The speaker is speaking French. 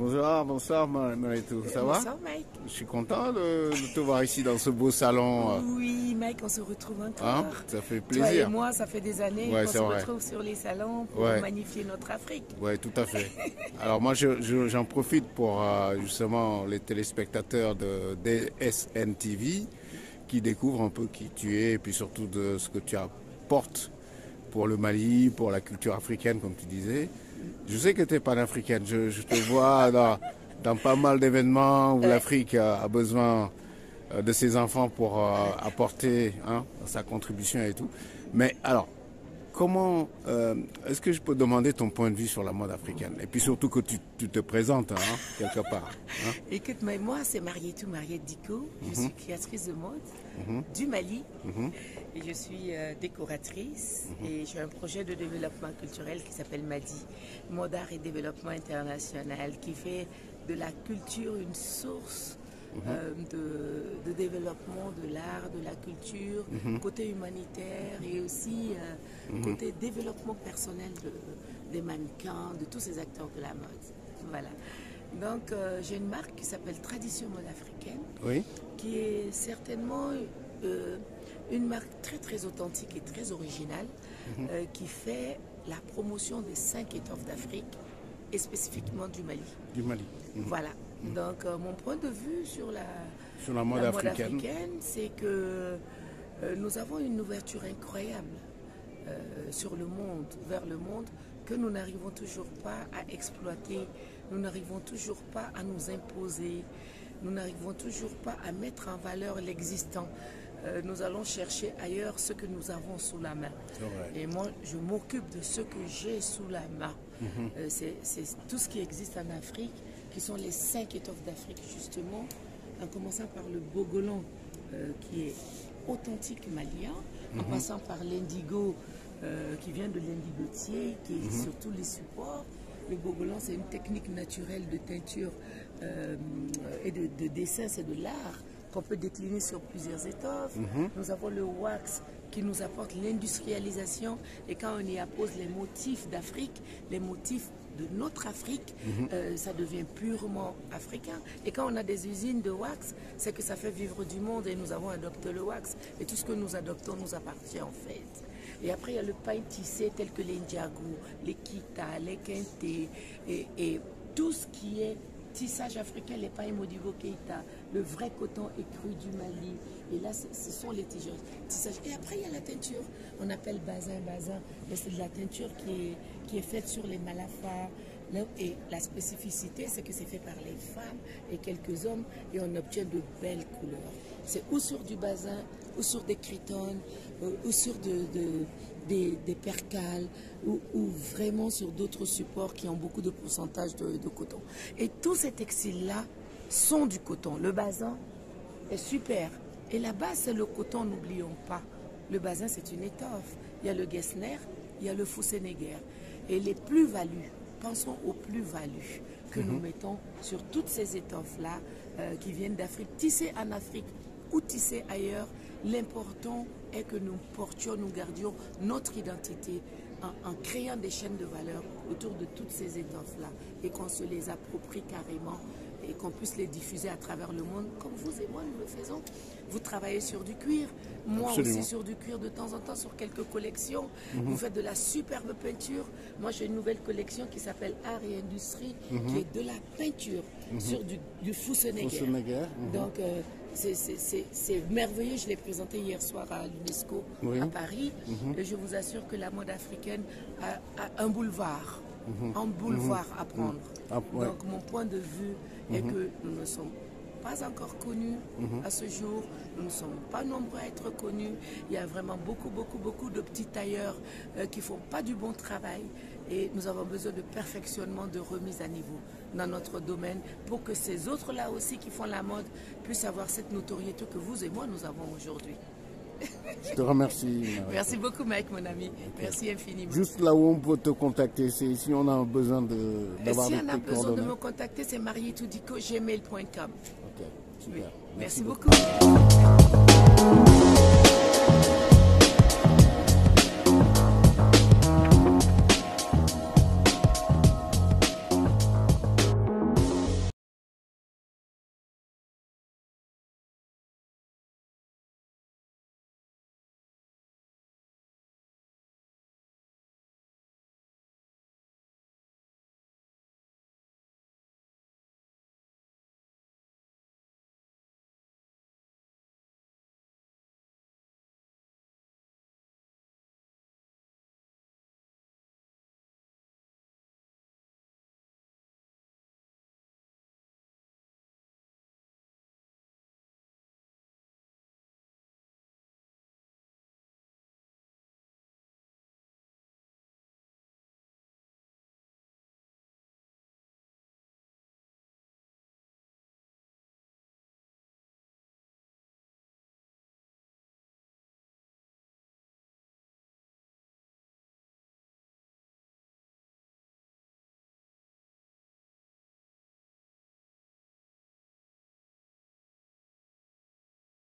Bonsoir Mariétou, ça va? Bonsoir Mike. Je suis content de te voir ici dans ce beau salon. Oui Mike, on se retrouve encore. Hein? Ça fait Toi plaisir. et moi, ça fait des années qu'on se retrouve sur les salons pour magnifier notre Afrique. Oui, tout à fait. Alors moi, j'en profite pour justement les téléspectateurs de DSN TV qui découvrent un peu qui tu es et puis surtout de ce que tu apportes pour le Mali, pour la culture africaine, comme tu disais. Je sais que tu es panafricaine. Je te vois dans pas mal d'événements où l'Afrique a besoin de ses enfants pour apporter sa contribution et tout. Mais alors, comment est-ce que je peux demander ton point de vue sur la mode africaine? Et puis surtout que tu te présentes quelque part. Écoute, mais moi, c'est Mariétou Diko. Je suis créatrice de mode du Mali. Et je suis décoratrice et j'ai un projet de développement culturel qui s'appelle MADI, Mode Art et Développement International, qui fait de la culture une source de développement de l'art, de la culture, côté humanitaire et aussi côté développement personnel des mannequins, de tous ces acteurs de la mode. Voilà. Donc j'ai une marque qui s'appelle Tradition Mode Africaine, qui est certainement une marque très authentique et très originale qui fait la promotion des 5 étoffes d'Afrique et spécifiquement du Mali. Du Mali. Voilà. Donc mon point de vue sur la mode africaine, c'est que nous avons une ouverture incroyable sur le monde, vers le monde, que nous n'arrivons toujours pas à exploiter, nous n'arrivons toujours pas à nous imposer, nous n'arrivons toujours pas à mettre en valeur l'existant. Nous allons chercher ailleurs ce que nous avons sous la main. Et moi, je m'occupe de ce que j'ai sous la main. C'est tout ce qui existe en Afrique, qui sont les 5 étoffes d'Afrique, justement, en commençant par le bogolan, qui est authentique malien, en passant par l'indigo, qui vient de l'indigotier, qui est sur tous les supports. Le bogolan, c'est une technique naturelle de teinture et de dessin, c'est de l'art qu'on peut décliner sur plusieurs étoffes. Nous avons le wax qui nous apporte l'industrialisation et quand on y appose les motifs d'Afrique, les motifs de notre Afrique, ça devient purement africain. Et quand on a des usines de wax, c'est que ça fait vivre du monde et nous avons adopté le wax. Et tout ce que nous adoptons nous appartient en fait. Et après, il y a le pain tissé tel que les Ndiagou, les Kita, les Kente et tout ce qui est tissage africain, les pains Modibo Keita, le vrai coton écru du Mali. Et là, ce sont les tissages. Et après, il y a la teinture. On appelle bazin. Mais c'est de la teinture qui est faite sur les malafars. Et la spécificité, c'est que c'est fait par les femmes et quelques hommes. Et on obtient de belles couleurs. C'est ou sur du bazin, ou sur des critones, ou sur des percales, ou vraiment sur d'autres supports qui ont beaucoup de pourcentage de coton. Et tous ces textiles-là sont du coton. Le bazin est super. Et la base, c'est le coton, n'oublions pas. Le bazin, c'est une étoffe. Il y a le Gessner, il y a le Foussénéguer. Et les plus-values, pensons aux plus-values que nous mettons sur toutes ces étoffes-là qui viennent d'Afrique, tissées en Afrique ou tissées ailleurs. L'important est que nous portions, nous gardions notre identité en créant des chaînes de valeur autour de toutes ces étoffes-là et qu'on se les approprie carrément et qu'on puisse les diffuser à travers le monde, comme vous et moi nous le faisons. Vous travaillez sur du cuir, moi aussi sur du cuir de temps en temps, sur quelques collections. Vous faites de la superbe peinture. Moi j'ai une nouvelle collection qui s'appelle Art et Industrie, qui est de la peinture sur du Foussénéguer. Donc c'est merveilleux, je l'ai présenté hier soir à l'UNESCO à Paris. Et je vous assure que la mode africaine a un boulevard. Un boulevard à prendre. Donc mon point de vue est que nous ne sommes pas encore connus à ce jour, nous ne sommes pas nombreux à être connus. Il y a vraiment beaucoup de petits tailleurs qui ne font pas du bon travail et nous avons besoin de perfectionnement, de remise à niveau dans notre domaine pour que ces autres-là aussi qui font la mode puissent avoir cette notoriété que vous et moi nous avons aujourd'hui. Je te remercie. Merci beaucoup Mike, mon ami. Merci infiniment. Juste là où on peut te contacter, c'est si on a besoin d'avoir des coordonnées. Si on a besoin de me contacter, c'est marietoudiko@gmail.com. Ok, super. Oui. Merci beaucoup.